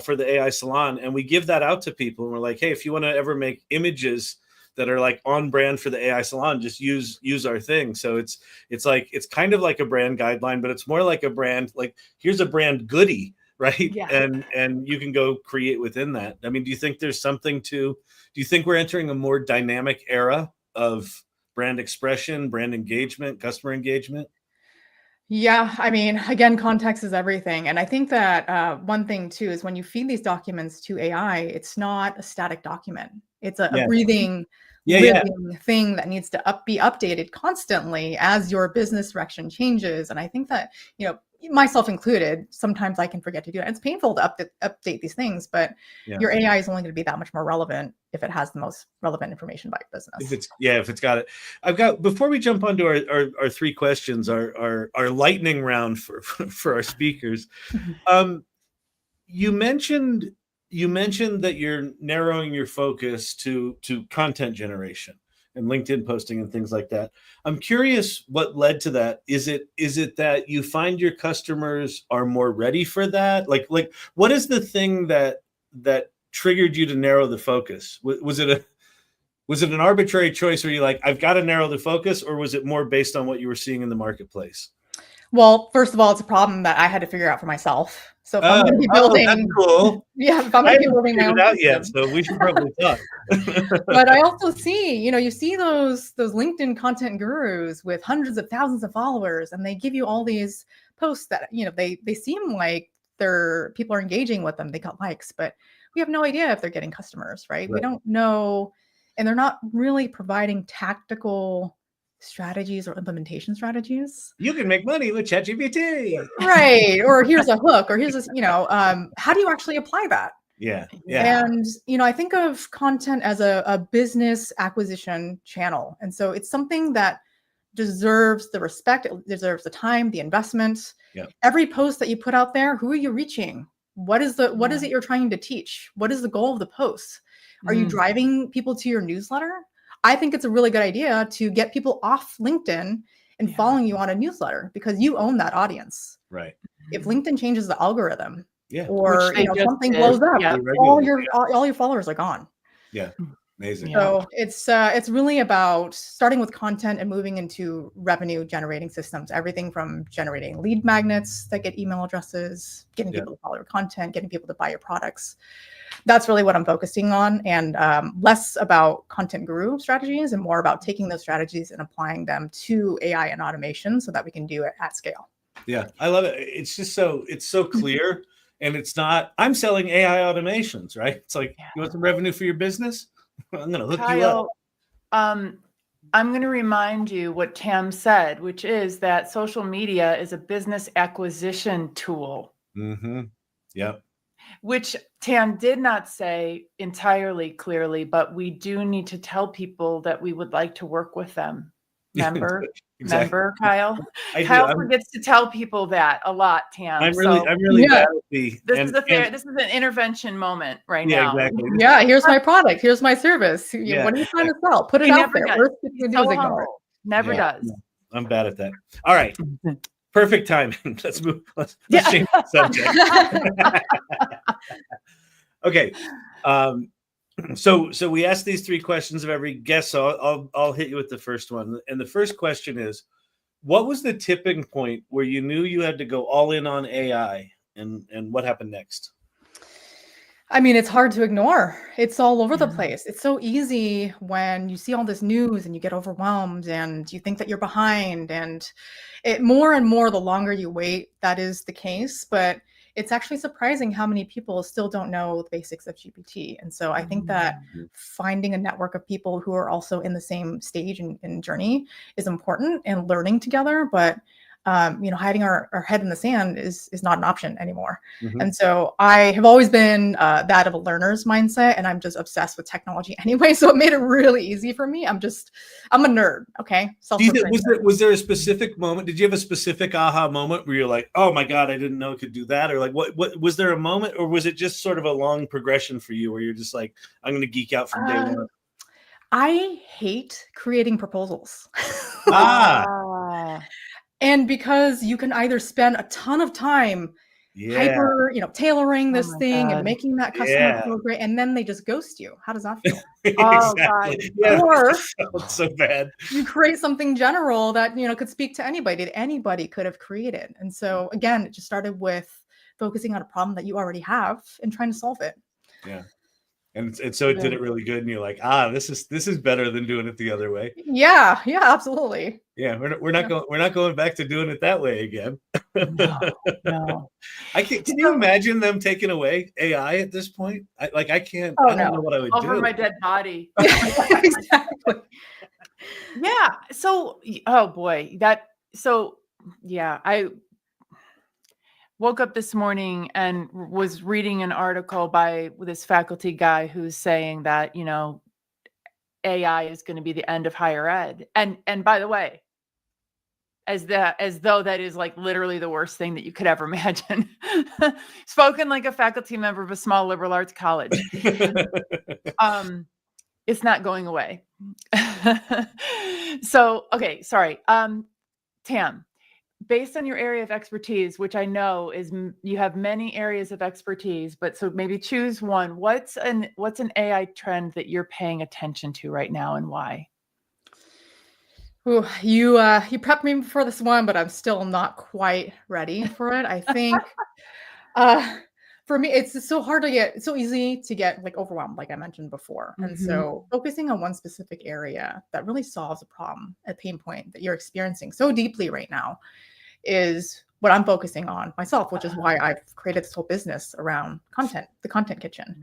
for the AI Salon. And we give that out to people. And we're like, hey, if you want to ever make images that are like on brand for the AI Salon, just use our thing. So it's kind of like a brand guideline, but it's more like a brand, like here's a brand goodie, right? Yeah. And you can go create within that. I mean, do you think we're entering a more dynamic era of brand expression, brand engagement, customer engagement? Yeah, I mean, again, context is everything. And I think that one thing too is when you feed these documents to AI, it's not a static document. It's a breathing, living thing that needs to be updated constantly as your business direction changes. And I think that, myself included, sometimes I can forget to do it. It's painful to update these things, but your AI is only going to be that much more relevant if it has the most relevant information about your business. If it's got it. Before we jump onto our 3 questions, our lightning round for our speakers. You mentioned that you're narrowing your focus to content generation and LinkedIn posting and things like that. I'm curious what led to that. Is it that you find your customers are more ready for that? Like what is the thing that triggered you to narrow the focus? Was it Was it an arbitrary choice where you're like, I've got to narrow the focus, or was it more based on what you were seeing in the marketplace? Well, first of all, it's a problem that I had to figure out for myself. So if I'm going to be building, that's cool. yeah, if I'm going to be building my own out system. yet, so we should probably talk. But I also see, you see those LinkedIn content gurus with hundreds of thousands of followers, and they give you all these posts that, they seem like people are engaging with them. They got likes, but we have no idea if they're getting customers, right? We don't know, and they're not really providing tactical strategies or implementation strategies. You can make money with ChatGPT, right? Or here's a hook, or here's this, how do you actually apply that? Yeah. And I think of content as a business acquisition channel, and so it's something that deserves the respect, it deserves the time, the investment. Every post that you put out there, who are you reaching? What is it you're trying to teach? What is the goal of the post? Are you driving people to your newsletter? I think it's a really good idea to get people off LinkedIn and following you on a newsletter, because you own that audience. Right. If LinkedIn changes the algorithm, or something blows up, all your followers are gone. Yeah. Amazing. So it's really about starting with content and moving into revenue generating systems. Everything from generating lead magnets that get email addresses, getting people to follow your content, getting people to buy your products. That's really what I'm focusing on, and less about content guru strategies and more about taking those strategies and applying them to AI and automation so that we can do it at scale. Yeah, I love it. It's just it's so clear, and it's not, I'm selling AI automations, right? It's like, you want some revenue for your business? I'm going to hook you up. I'm going to remind you what Tam said, which is that social media is a business acquisition tool. Mm-hmm. Yep. Which Tam did not say entirely clearly, but we do need to tell people that we would like to work with them. Remember? Exactly. Remember, Kyle? Kyle forgets to tell people that a lot, Tam. I'm really bad at this is an intervention moment right now. Exactly. Yeah, here's my product. Here's my service. What are you trying to sell? Put it out there. Worst you can do is ignore it. Never does. I'm bad at that. All right. Perfect timing. Let's move. Let's change the subject. Okay. So we asked these 3 questions of every guest. So I'll hit you with the first one. And the first question is, what was the tipping point where you knew you had to go all in on AI, and what happened next? I mean, it's hard to ignore. It's all over the place. It's so easy when you see all this news and you get overwhelmed and you think that you're behind, and more and more, the longer you wait, that is the case. But it's actually surprising how many people still don't know the basics of GPT. And so I think that finding a network of people who are also in the same stage and journey is important, and learning together. But hiding our head in the sand is not an option anymore. And so I have always been that of a learner's mindset, and I'm just obsessed with technology anyway. So it made it really easy for me. I'm a nerd. Okay. Was there a specific moment? Did you have a specific aha moment where you're like, oh my God, I didn't know it could do that? Or like, what was there a moment, or was it just sort of a long progression for you where you're just like, I'm going to geek out from day one? I hate creating proposals. And because you can either spend a ton of time tailoring this thing and making that customer feel great, and then they just ghost you. How does that feel? Exactly. Or so bad. You create something general that could speak to anybody, that anybody could have created. And so again, it just started with focusing on a problem that you already have and trying to solve it. Yeah. And so it did it really good, and you're like, this is better than doing it the other way. Yeah, absolutely. Yeah, we're not going back to doing it that way again. No. Can you imagine them taking away AI at this point? I can't. I don't know what I would do. Over my dead body. Exactly. Yeah. So, oh boy, I woke up this morning and was reading an article by this faculty guy who's saying that, AI is going to be the end of higher ed. And by the way, as though that is like literally the worst thing that you could ever imagine. Spoken like a faculty member of a small liberal arts college. It's not going away. So, okay, sorry. Tam, based on your area of expertise, which I know is you have many areas of expertise, but so maybe choose one. What's an AI trend that you're paying attention to right now, and why? Ooh, you prepped me for this one, but I'm still not quite ready for it. I think for me, it's so hard to get, so easy to get like overwhelmed, like I mentioned before. And so focusing on one specific area that really solves a problem, a pain point that you're experiencing so deeply right now is what I'm focusing on myself, which is why I've created this whole business around content, the Content Kitchen.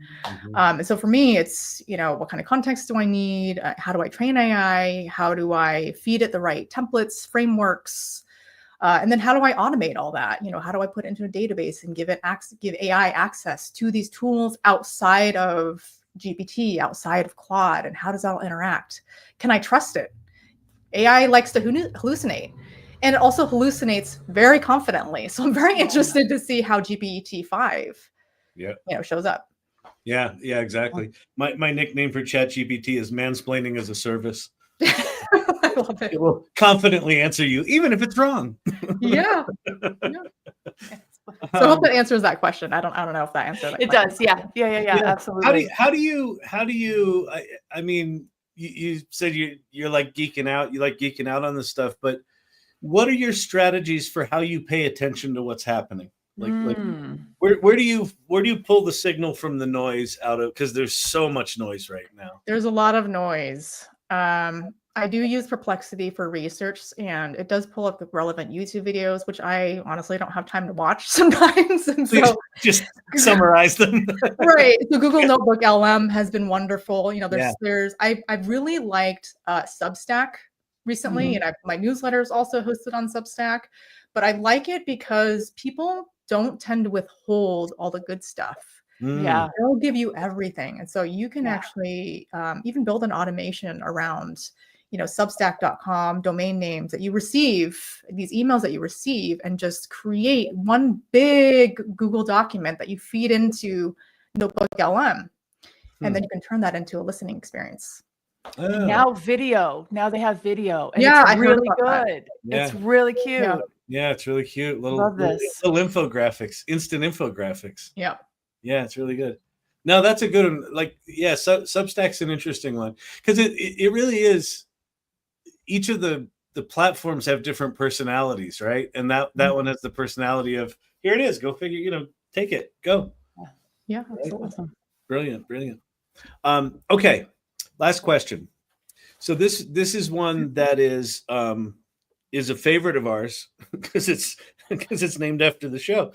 And so for me, it's, what kind of context do I need? How do I train AI? How do I feed it the right templates, frameworks? And then how do I automate all that? How do I put it into a database and give AI access to these tools outside of GPT, outside of Claude? And how does that all interact? Can I trust it? AI likes to hallucinate. And it also hallucinates very confidently. So I'm very interested to see how GPT-5 shows up. Yeah, exactly. My nickname for ChatGPT is mansplaining as a service. I love it. It will confidently answer you, even if it's wrong. Yeah. So I hope that answers that question. I don't know if that answers that it question. Does. Yeah, absolutely. How do you I mean, you said you're like geeking out, you like geeking out on this stuff, but what are your strategies for how you pay attention to what's happening? Like where do you pull the signal from the noise out of, because there's so much noise right now. There's a lot of noise. I do use Perplexity for research, and it does pull up the relevant YouTube videos, which I honestly don't have time to watch sometimes. And so just summarize them. Right. So Google Notebook LM has been wonderful. I've really liked Substack recently, and my newsletter is also hosted on Substack. But I like it because people don't tend to withhold all the good stuff. Yeah, they'll give you everything, and so you can actually even build an automation around Substack.com domain names that you receive, these emails that you receive, and just create one big Google document that you feed into Notebook LM, and then you can turn that into a listening experience. Now they have video, and it's really good. It's really cute. Yeah, it's really cute. Love this. Little infographics, instant infographics. Yeah, it's really good. No, that's a good one. Like, Substack's an interesting one, because it really is. Each of the platforms have different personalities, right? And that one has the personality of, here it is, go figure, take it, go. Yeah, that's awesome. Brilliant. Okay, last question. So this is one that is a favorite of ours because it's named after the show.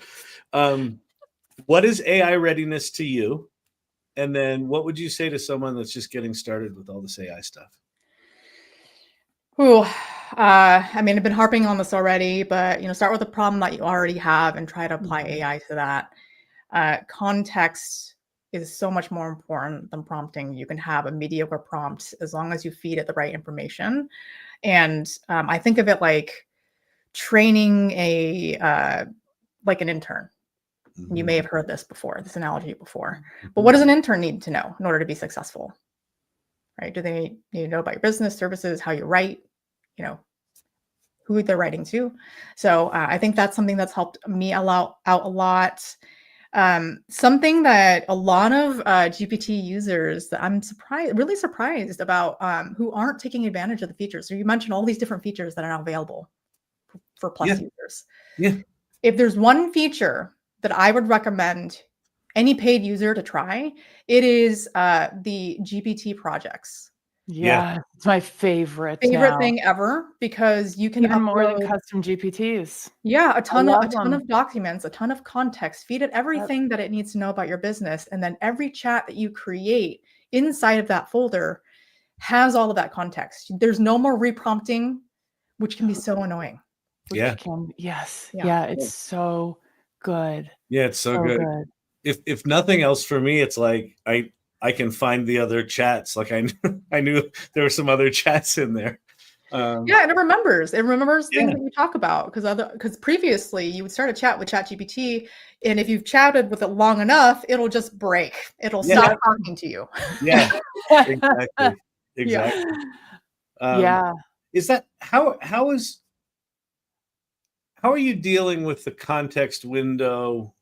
What is AI readiness to you? And then what would you say to someone that's just getting started with all this AI stuff? I've been harping on this already, but start with a problem that you already have and try to apply AI to that. Context is so much more important than prompting. You can have a mediocre prompt as long as you feed it the right information. And I think of it like training an intern. You may have heard this analogy before. But what does an intern need to know in order to be successful? Right? Do they need to know about your business, services, how you write, who they're writing to? So I think that's something that's helped me out a lot. Something that a lot of GPT users that I'm really surprised about, who aren't taking advantage of the features. So you mentioned all these different features that are now available for Plus users. Yeah. If there's one feature that I would recommend any paid user to try, it is the GPT projects. Yeah, it's my favorite thing ever, because you can even more than custom GPTs. Yeah, a ton of documents, a ton of context, feed it everything that it needs to know about your business, and then every chat that you create inside of that folder has all of that context. There's no more reprompting, which can be so annoying. It's so good. Yeah, it's so good. If nothing else, for me, it's like I can find the other chats. Like I knew there were some other chats in there. And it remembers things that you talk about, because previously you would start a chat with ChatGPT, and if you've chatted with it long enough, it'll just break. It'll stop talking to you. Yeah, exactly. Is that how how are you dealing with the context window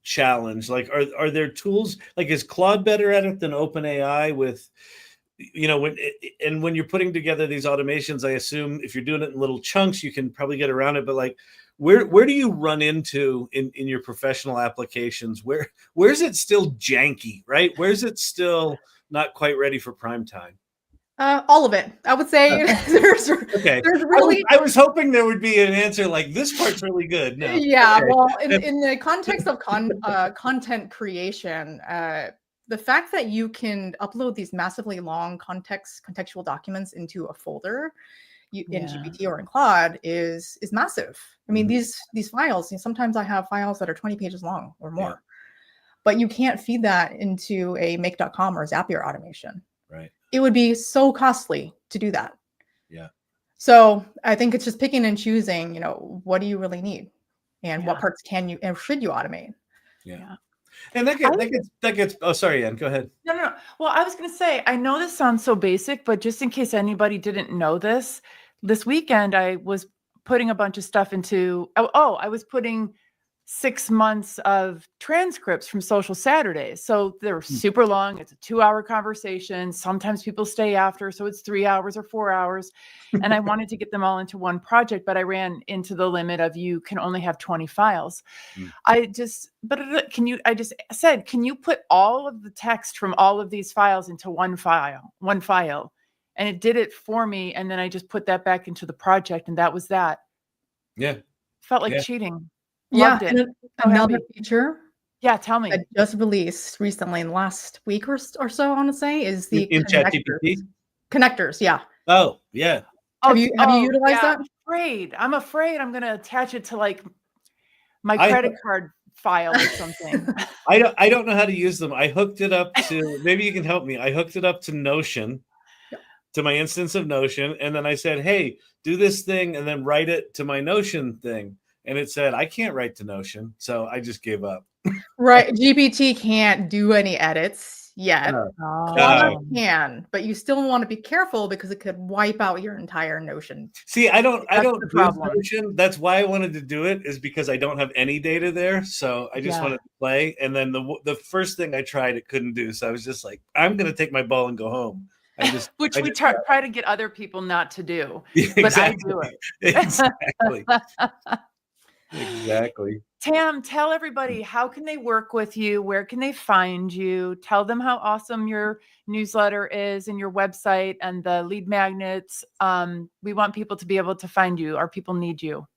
challenge? Like, are there tools, like, is Claude better at it than OpenAI with, when you're putting together these automations, I assume if you're doing it in little chunks, you can probably get around it, but like, where do you run into in your professional applications? Where's it still janky, right? Where's it still not quite ready for prime time? All of it, I would say. There's really. I was hoping there would be an answer like this part's really good. No. Yeah, Okay. well, in the context of content creation, the fact that you can upload these massively long contextual documents into a folder in GPT or in Claude is massive. I mean, these files. Sometimes I have files that are 20 pages long or more, but you can't feed that into a Make.com or Zapier automation. Right. It would be so costly to do that. Yeah. So I think it's just picking and choosing, what do you really need and what parts can you and should you automate? Yeah. And that gets, oh, sorry, Ann, go ahead. No. Well, I was going to say, I know this sounds so basic, but just in case anybody didn't know this weekend, I was putting a bunch of stuff into, I was putting 6 months of transcripts from Social Saturdays. So they're super long. It's a 2-hour conversation. Sometimes people stay after, so it's 3 hours or 4 hours. And I wanted to get them all into one project, but I ran into the limit of you can only have 20 files. I just said, can you put all of the text from all of these files into one file? And it did it for me. And then I just put that back into the project, and that was that. Yeah. Felt like cheating. Loved it. Another feature. Yeah, tell me. That just released recently in the last week or so, I want to say, is the in ChatGPT? Connectors. Yeah. Oh, yeah. Have you utilized that? I'm afraid I'm going to attach it to like my credit card file or something. I don't know how to use them. I hooked it up to, maybe you can help me. I hooked it up to Notion, to my instance of Notion. And then I said, hey, do this thing and then write it to my Notion thing. And it said, I can't write to Notion. So I just gave up. Right. GPT can't do any edits yet. Claude can, but you still want to be careful because it could wipe out your entire Notion. See, I don't use Notion. That's why I wanted to do it, is because I don't have any data there. So I just wanted to play. And then the first thing I tried, it couldn't do. So I was just like, I'm going to take my ball and go home. Which we try to get other people not to do. Exactly. But I do it. Exactly. Exactly. Tam, tell everybody, how can they work with you? Where can they find you? Tell them how awesome your newsletter is and your website and the lead magnets. We want people to be able to find you. Our people need you.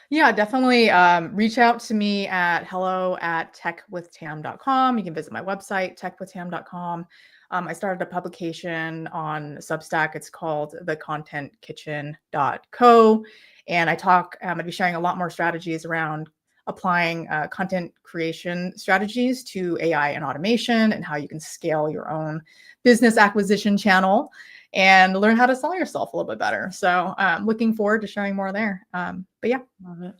Yeah, definitely reach out to me at hello@techwithtam.com. You can visit my website, techwithtam.com. I started a publication on Substack. It's called thecontentkitchen.co. And I'm going to be sharing a lot more strategies around applying content creation strategies to AI and automation, and how you can scale your own business acquisition channel and learn how to sell yourself a little bit better. So looking forward to sharing more there. But yeah. Love it.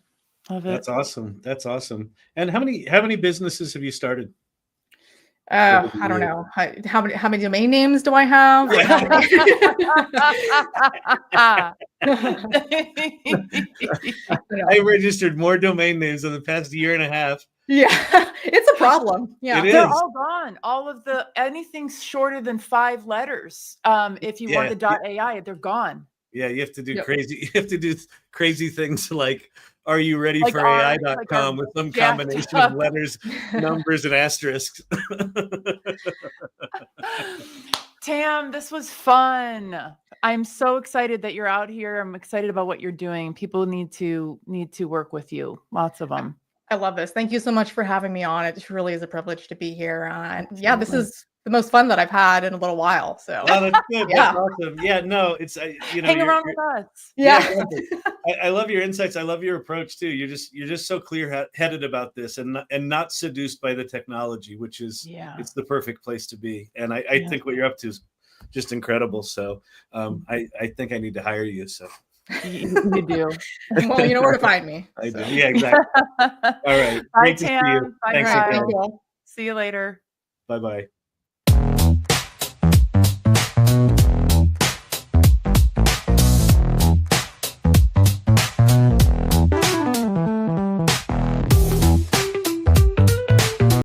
That's awesome. That's awesome. And how many businesses have you started? I don't know. How many domain names do I have? I registered more domain names in the past year and a half. Yeah, it's a problem. Yeah, they're all gone. All of anything shorter than 5 letters. If you want the .ai, they're gone. Yeah, you have to do crazy. You have to do crazy things like, "Are you ready for AI.com?" with some combination of letters, numbers, and asterisks. Tam, this was fun. I'm so excited that you're out here. I'm excited about what you're doing. People need to work with you. Lots of them. I love this. Thank you so much for having me on. It truly is a privilege to be here. And yeah, this is the most fun that I've had in a little while. So that's good. That's awesome. Yeah, no, it's hang around with us. Yeah, I love your insights. I love your approach too. You're just so clear-headed about this, and not seduced by the technology, which is it's the perfect place to be. And I think what you're up to is just incredible. So I think I need to hire you. So you do. Well, you know where to find me. I do. Yeah, exactly. All right. Bye, Great to see Tam. you. Bye, Thanks. See you later. Bye-bye.